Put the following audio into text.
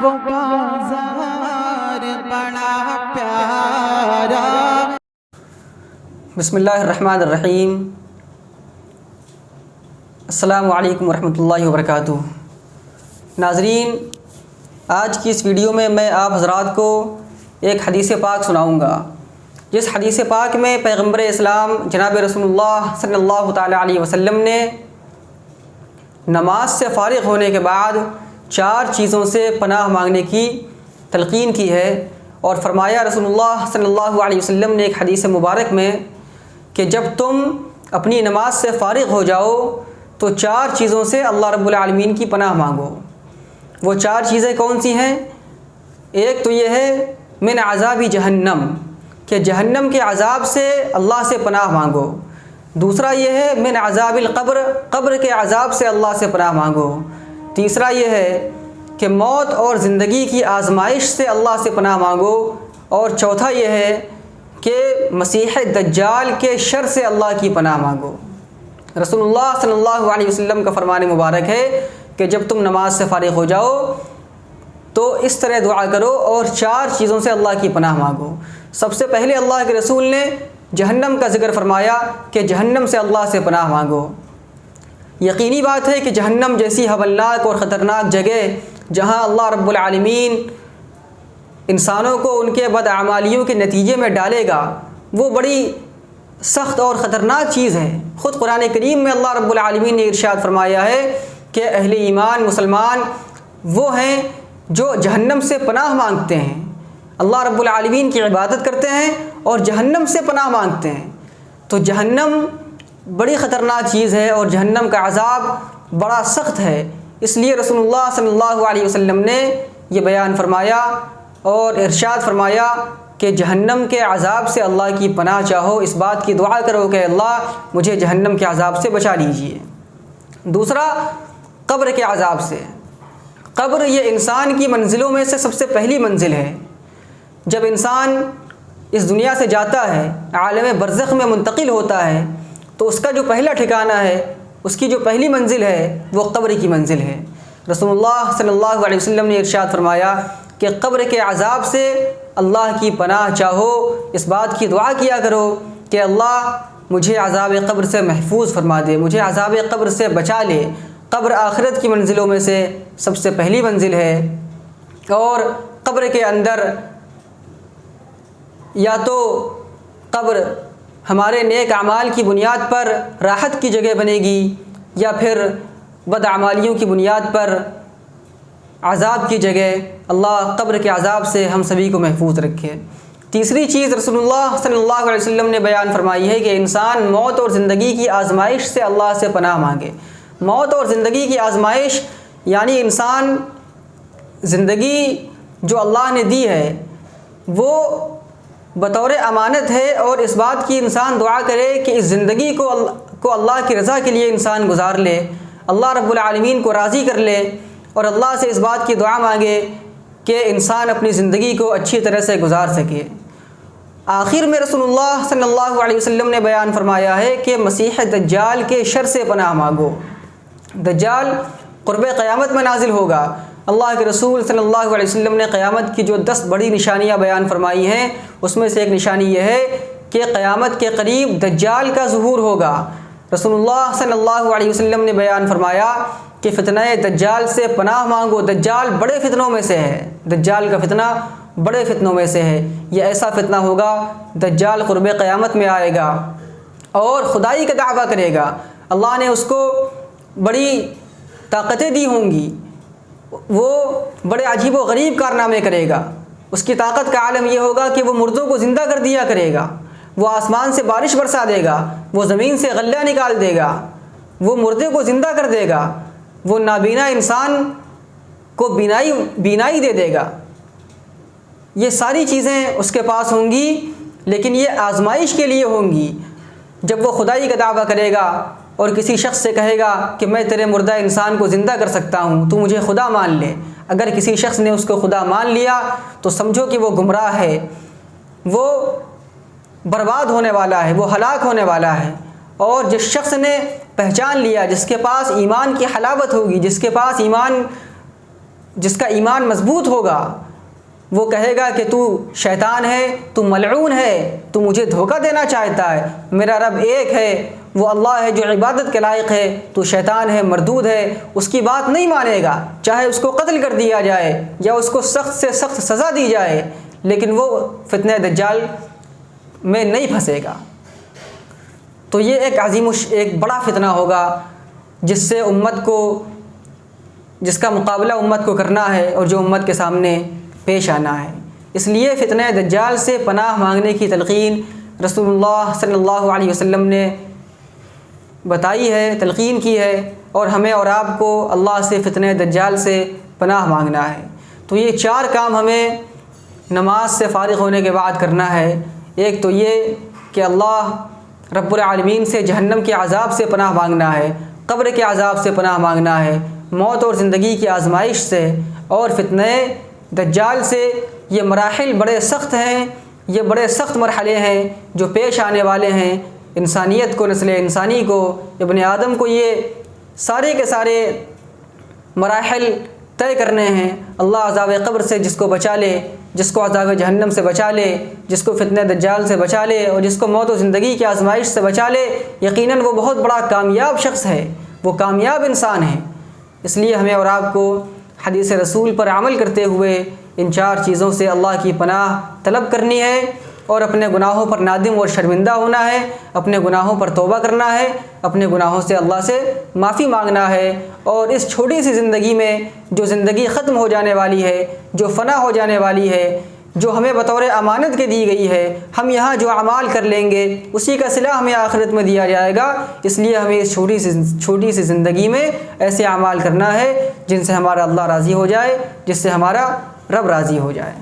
وہ بازار بڑا پیارا۔ بسم اللہ الرحمن الرحیم۔ السلام علیکم ورحمۃ اللہ وبرکاتہ۔ ناظرین، آج کی اس ویڈیو میں آپ حضرات کو ایک حدیث پاک سناؤں گا، جس حدیث پاک میں پیغمبر اسلام جناب رسول اللہ صلی اللہ تعالیٰ علیہ وسلم نے نماز سے فارغ ہونے کے بعد 4 چیزوں سے پناہ مانگنے کی تلقین کی ہے، اور فرمایا رسول اللہ صلی اللہ علیہ وسلم نے ایک حدیث مبارک میں کہ جب تم اپنی نماز سے فارغ ہو جاؤ تو 4 چیزوں سے اللہ رب العالمین کی پناہ مانگو۔ وہ 4 چیزیں کون سی ہیں؟ ایک تو یہ ہے من عذاب جہنم، کہ جہنم کے عذاب سے اللہ سے پناہ مانگو۔ دوسرا یہ ہے من عذاب القبر، قبر کے عذاب سے اللہ سے پناہ مانگو۔ تیسرا یہ ہے کہ موت اور زندگی کی آزمائش سے اللہ سے پناہ مانگو۔ اور چوتھا یہ ہے کہ مسیح دجال کے شر سے اللہ کی پناہ مانگو۔ رسول اللہ صلی اللہ علیہ وسلم کا فرمان مبارک ہے کہ جب تم نماز سے فارغ ہو جاؤ تو اس طرح دعا کرو اور 4 چیزوں سے اللہ کی پناہ مانگو۔ سب سے پہلے اللہ کے رسول نے جہنم کا ذکر فرمایا کہ جہنم سے اللہ سے پناہ مانگو۔ یقینی بات ہے کہ جہنم جیسی ہولناک اور خطرناک جگہ جہاں اللہ رب العالمین انسانوں کو ان کے بداعمالیوں کے نتیجے میں ڈالے گا، وہ بڑی سخت اور خطرناک چیز ہے۔ خود قرآن کریم میں اللہ رب العالمین نے ارشاد فرمایا ہے کہ اہل ایمان مسلمان وہ ہیں جو جہنم سے پناہ مانگتے ہیں، اللہ رب العالمین کی عبادت کرتے ہیں اور جہنم سے پناہ مانگتے ہیں۔ تو جہنم بڑی خطرناک چیز ہے اور جہنم کا عذاب بڑا سخت ہے، اس لیے رسول اللہ صلی اللہ علیہ وسلم نے یہ بیان فرمایا اور ارشاد فرمایا کہ جہنم کے عذاب سے اللہ کی پناہ چاہو، اس بات کی دعا کرو کہ اللہ مجھے جہنم کے عذاب سے بچا لیجیے۔ دوسرا قبر کے عذاب سے۔ قبر یہ انسان کی منزلوں میں سے سب سے پہلی منزل ہے۔ جب انسان اس دنیا سے جاتا ہے، عالم برزخ میں منتقل ہوتا ہے، تو اس کا جو پہلا ٹھکانہ ہے، اس کی جو پہلی منزل ہے وہ قبر کی منزل ہے۔ رسول اللہ صلی اللہ علیہ وسلم نے ارشاد فرمایا کہ قبر کے عذاب سے اللہ کی پناہ چاہو، اس بات کی دعا کیا کرو کہ اللہ مجھے عذاب قبر سے محفوظ فرما دے، مجھے عذاب قبر سے بچا لے۔ قبر آخرت کی منزلوں میں سے سب سے پہلی منزل ہے، اور قبر کے اندر یا تو قبر ہمارے نیک اعمال کی بنیاد پر راحت کی جگہ بنے گی، یا پھر بداعمالیوں کی بنیاد پر عذاب کی جگہ۔ اللہ قبر کے عذاب سے ہم سبھی کو محفوظ رکھے۔ تیسری چیز رسول اللہ صلی اللہ علیہ وسلم نے بیان فرمائی ہے کہ انسان موت اور زندگی کی آزمائش سے اللہ سے پناہ مانگے۔ موت اور زندگی کی آزمائش یعنی انسان زندگی جو اللہ نے دی ہے وہ بطور امانت ہے، اور اس بات کی انسان دعا کرے کہ اس زندگی کو اللہ کی رضا کے لیے انسان گزار لے، اللہ رب العالمین کو راضی کر لے، اور اللہ سے اس بات کی دعا مانگے کہ انسان اپنی زندگی کو اچھی طرح سے گزار سکے۔ آخر میں رسول اللہ صلی اللہ علیہ وسلم نے بیان فرمایا ہے کہ مسیح دجال کے شر سے پناہ مانگو۔ دجال قرب قیامت میں نازل ہوگا۔ اللہ کے رسول صلی اللہ علیہ وسلم نے قیامت کی جو 10 بڑی نشانیاں بیان فرمائی ہیں، اس میں سے ایک نشانی یہ ہے کہ قیامت کے قریب دجال کا ظہور ہوگا۔ رسول اللہ صلی اللہ علیہ وسلم نے بیان فرمایا کہ فتنہ دجال سے پناہ مانگو، دجال بڑے فتنوں میں سے ہے، دجال کا فتنہ بڑے فتنوں میں سے ہے۔ یہ ایسا فتنہ ہوگا، دجال قرب قیامت میں آئے گا اور خدائی کا دعویٰ کرے گا، اللہ نے اس کو بڑی طاقتیں دی ہوں گی، وہ بڑے عجیب و غریب کارنامے کرے گا۔ اس کی طاقت کا عالم یہ ہوگا کہ وہ مردوں کو زندہ کر دیا کرے گا، وہ آسمان سے بارش برسا دے گا، وہ زمین سے غلہ نکال دے گا، وہ مردے کو زندہ کر دے گا، وہ نابینا انسان کو بینائی دے دے گا۔ یہ ساری چیزیں اس کے پاس ہوں گی، لیکن یہ آزمائش کے لیے ہوں گی۔ جب وہ خدائی کا دعویٰ کرے گا اور کسی شخص سے کہے گا کہ میں تیرے مردہ انسان کو زندہ کر سکتا ہوں، تو مجھے خدا مان لے، اگر کسی شخص نے اس کو خدا مان لیا تو سمجھو کہ وہ گمراہ ہے، وہ برباد ہونے والا ہے، وہ ہلاک ہونے والا ہے۔ اور جس شخص نے پہچان لیا، جس کے پاس ایمان کی حلاوت ہوگی، جس کے پاس جس کا ایمان مضبوط ہوگا وہ کہے گا کہ تو شیطان ہے، تو ملعون ہے، تو مجھے دھوکہ دینا چاہتا ہے، میرا رب ایک ہے، وہ اللہ ہے جو عبادت کے لائق ہے، تو شیطان ہے، مردود ہے، اس کی بات نہیں مانے گا، چاہے اس کو قتل کر دیا جائے یا اس کو سخت سے سخت سزا دی جائے، لیکن وہ فتنہ دجال میں نہیں پھنسے گا۔ تو یہ ایک بڑا فتنہ ہوگا جس سے جس کا مقابلہ امت کو کرنا ہے اور جو امت کے سامنے پیش آنا ہے۔ اس لیے فتنہ دجال سے پناہ مانگنے کی تلقین رسول اللہ صلی اللہ علیہ وسلم نے بتائی ہے، تلقین کی ہے، اور ہمیں اور آپ کو اللہ سے فتنہ دجال سے پناہ مانگنا ہے۔ تو یہ 4 کام ہمیں نماز سے فارغ ہونے کے بعد کرنا ہے۔ ایک تو یہ کہ اللہ رب العالمین سے جہنم کے عذاب سے پناہ مانگنا ہے، قبر کے عذاب سے پناہ مانگنا ہے، موت اور زندگی کی آزمائش سے، اور فتنہ دجال سے۔ یہ مراحل بڑے سخت ہیں، یہ بڑے سخت مرحلے ہیں جو پیش آنے والے ہیں انسانیت کو، نسل انسانی کو، ابن آدم کو۔ یہ سارے کے سارے مراحل طے کرنے ہیں۔ اللہ عذاب قبر سے جس کو بچا لے، جس کو عذاب جہنم سے بچا لے، جس کو فتنہ دجال سے بچا لے، اور جس کو موت و زندگی کی آزمائش سے بچا لے، یقیناً وہ بہت بڑا کامیاب شخص ہے، وہ کامیاب انسان ہے۔ اس لیے ہمیں اور آپ کو حدیث رسول پر عمل کرتے ہوئے ان 4 چیزوں سے اللہ کی پناہ طلب کرنی ہے، اور اپنے گناہوں پر نادم اور شرمندہ ہونا ہے، اپنے گناہوں پر توبہ کرنا ہے، اپنے گناہوں سے اللہ سے معافی مانگنا ہے، اور اس چھوٹی سی زندگی میں جو زندگی ختم ہو جانے والی ہے، جو فنا ہو جانے والی ہے، جو ہمیں بطور امانت کے دی گئی ہے، ہم یہاں جو اعمال کر لیں گے اسی کا صلہ ہمیں آخرت میں دیا جائے گا۔ اس لیے ہمیں اس چھوٹی سی زندگی میں ایسے اعمال کرنا ہے جن سے ہمارا اللہ راضی ہو جائے، جس سے ہمارا رب راضی ہو جائے۔